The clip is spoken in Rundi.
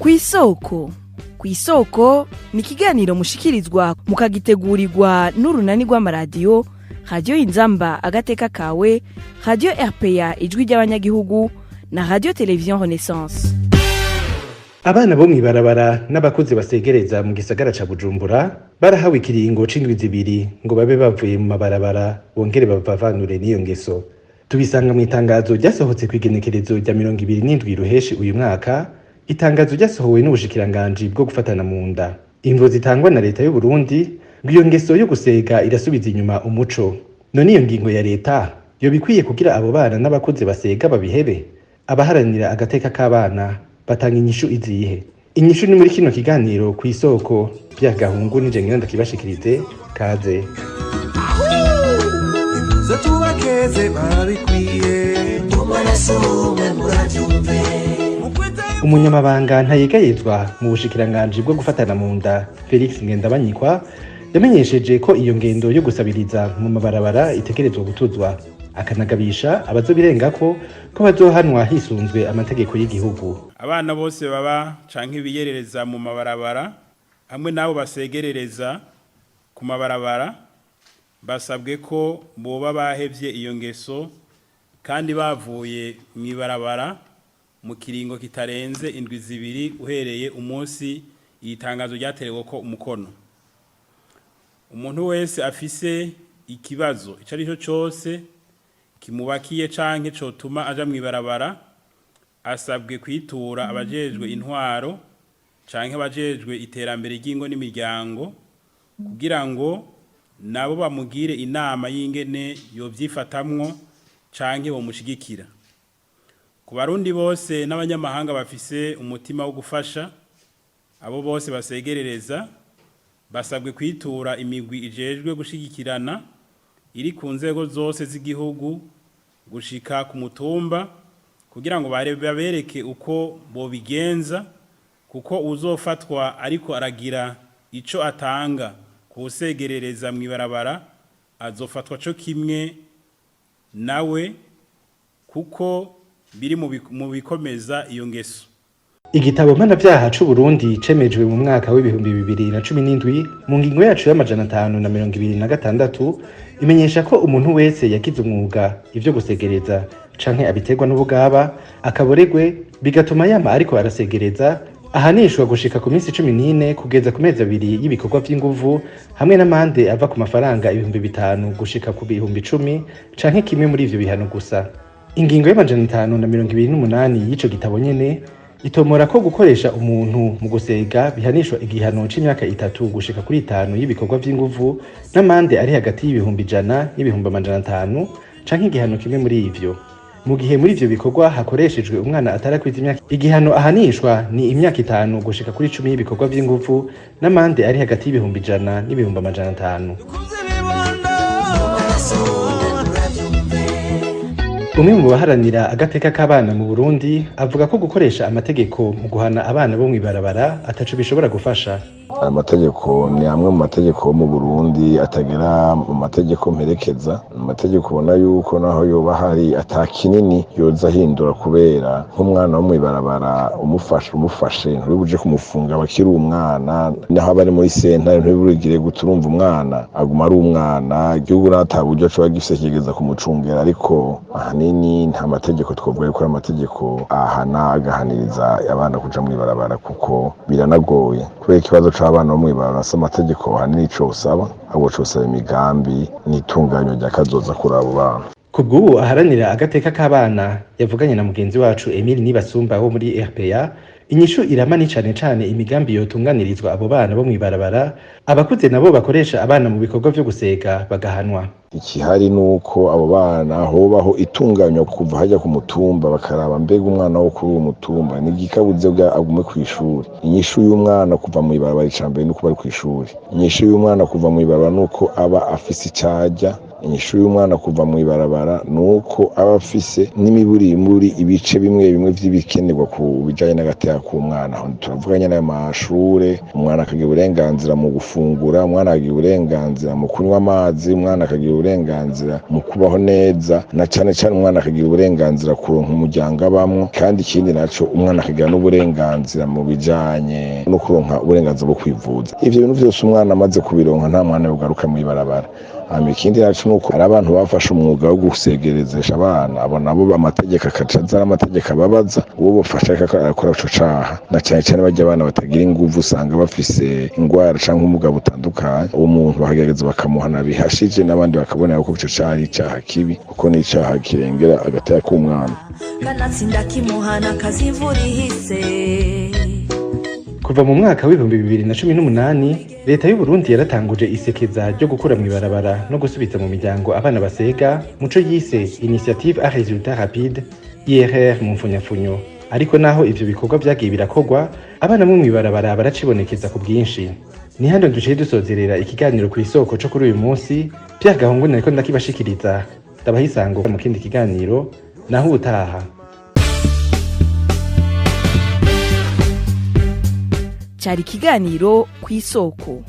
Kw'isoko. Kw'isoko ni ikiganiro mushikirizwa mukagitegurirwa n'urunani rw'amaradiyo Radio Inzamba Agateka Kawe, Radio RPA Ijwi ry'Abanyagihugu na Radio Television Renaissance. Abana bo mw'ibarabara n'abakuze basegereza mu gisagara ca Bujumbura barahawe ikiringo c'indwi zibiri ngo babe bavuye mu mabarabara bongere bavanure n'iyo ngeso. Tubisanga mu itangazo ryasohotse kw'igenekerezo rya 27 ruheshi uyu mwaka, itangazo ryasohowe n'ubushikiranganji bwo gufatana mu nda. Imvo zitangwa na leta y'u Burundi ngo iyo ngeso yo gusega irasubiza inyuma umuco. None iyo ngingo ya leta yo bikwiye kugira abo bana n'abakuze basega babihebe. Abaharanira agateka k'abana batanga inyishu izihe? Inyishu ni muri kino kiganiro kw'isoko bya Gahungu nije ngenda kibashikirize kaze. Umunyamabanga ntayegayezwa mu bushikiranganji bwo gufatana mu nda Felix Ngendabanyikwa yamenyesheje ko iyo ngendo yo gusabiriza mu mabarabara itegerezwa gutuzwa, akanagabisha abazobirengako ko bazohanwa hisunzwe amategeko y'igihugu. Abana bose baba canke biyerereza mu mabarabara hamwe nabo basegerereza ku mabarabara basabwe ko boba bahevye iyo ngeso kandi bavuye mw'ibarabara mu kiringo kitarenze indwi zibiri uhereye umunsi itangazo ryaterewe ko umukono. Umuntu wese afise ikibazo icarico cyose kimubakiye canke cotuma aja mw'ibarabara asabwe kwitura abajejwe intwaro canke abajejwe iterambere ry'ingo n'imiryango kugira ngo nabo bamugire inama y'ingene yovyifatamwo canke bomushigikira. Ku barundi bose n'abanyamahanga bafise umutima wo gufasha, abo bose basegerereza basabwe kwitura imigwi ijejwe gushigikirana iri ku nzego zose z'igihugu gushika ku mutumba kugira ngo babereke uko bobigenza, kuko uzofatwa ariko aragira ico atanga kusegerereza mw'ibarabara azofatwa co kimwe nawe kuko biri mu bikomeza iyo ngeso. Igitabo mpanavyaha c'u Burundi cemejwe mu mwaka w'ibihumbi 2017 mu ngingo yacu y'amajana 526 imenyesha ko umuntu wese yagize umwuga ivyo gusegereza canke abiterwa n'ubugaba akaboregwe bigatuma yama ariko arasegereza ahanishwa gushika ku minsi 14 kugeza ku mezi 2 y'ibikorwa vy'inguvu hamwe n'amande ava ku mafaranga 5,000 gushika ku 10,000 canke kimwe muri ivyo bihano gusa. Ingingo y'amajana 528 y'ico gitabo nyene itomora ko gukoresha umuntu mu gusega bihanishwa igihano c'imyaka 3 gushika kuri 5 y'ibikorwa vy'inguvu n'amande ari hagati y'ibihumbi 100 n'ibihumbi 500 canke igihano kimwe muri ivyo. Mu gihe muri ivyo bikorwa hakoreshejwe umwana atarakwiza imyaka, igihano ahanishwa ni imyaka 5 gushika kuri 10 y'ibikorwa vy'inguvu n'amande ari hagati y'ibihumbi 100 n'ibihumbi 500. Umwe mu baharanira agateka k'abana mu Burundi avuga ko gukoresha amategeko mu guhana abana bo mw'ibarabara ataco bishobora gufasha. Amategeko ni amwe mu mategeko mu Burundi atagera mu mategeko mperekeza. Amategeko ubona yuko naho yoba hari atakinini yoza hindura kubera nk'umwana wo mw'ibarabara umufashe nturi buje kumufunga bakiri umwana, naho bari muri sentare nturi burigire guturumva umwana aguma ari umwana, igihugu nataburyo cyo bagifise kigeza kumucungera, ariko ahanini nta mategeko twovuga ko amategeko ahana agahaniriza abana kuja mw'ibarabara kuko biranagoye kubera ikibazo c'abana bo mw'ibarabara. Amategeko ahanini ico usaba ahubwo cosaba imigambi n'itunganyo ry'akazoza kuri abo bana. Kubw'ubu aharanira agateka k'abana yavuganye na mugenzi wacu Emile Nibasumba wo muri RPA, inyishu iramani cane imigambi yotunganirizwa abo bana bo mw'ibarabara, abakuze nabo bakoresha abana mu bikorwa vyo gusega bagahanwa. Ikihari nuko abo bana hobaho itunganywa kuva hajya ku mutumba bakaraba mbega umwana wo kuri uwo mutumba ni gikabuze bwa agume kw'ishuri. Inyishu y'umwana kuva mw'ibarabara icambere nuko bari kw'ishuri. Inyishu y'umwana kuva mw'ibarabara nuko aba afise icaja inyishu y'umwana kuva mu ibarabara nuko aba afise n'imiburi ibice bimwe bimwe vy'ibikenerwa ku bijanye n'agateka k'umwana. Turavuga nyene amashure, umwana akagira uburenganzira mu gufungura, umwana akagira uburenganzira mu kunywa amazi, umwana akagira uburenganzira mu kubaho neza, na cane cane umwana akagira uburenganzira kuronka umuryango abamwo, kandi ikindi naco umwana akagira n'uburenganzira mu bijanye no kuronka uburenganzira bwo kwivuza. Ivyo bintu vyose umwana amaze kubironka nta mwana yogaruka mw'ibarabara. Ikindi naco nuko hari abantu bafashe umwuga wo gusegerezesha abana, abo nabo amategeko akacaza n'amategeko ababaza uwo bafasha akora ico caha, na cane cane barya abana batagira inguvu usanga bafise ingwara canke ubumuga butandukanye, uwo muntu bakagerageza bakamuhana bihashije, n'abandi bakabona ko ico caha ari icaha kibi kuko ni icaha kirengera agateka k'umwana. Kanatsinda kimuhana kazimvura ihise. Kuva mu mwaka w'ibihumbi 2018 leta y'u Burundi yaratanguje isekeza ryo gukura mw'ibarabara no gusubiza mu miryango abana basega muco yise Initiative à résultat rapide IRR mu mfunyafunyo. Ariko naho ivyo bikorwa vyagiye birakogwa, abana mu mw'ibarabara baracibonekeza ku bwinshi. Ni hano duciye dusozerera ikiganiro ku isoko co kuri uyu munsi. Pierre Gahungu nariko ndakibashikiriza. Ndabaha isango mu kindi kiganiro naho ubutaha. Cari ikiganiro ku isoko.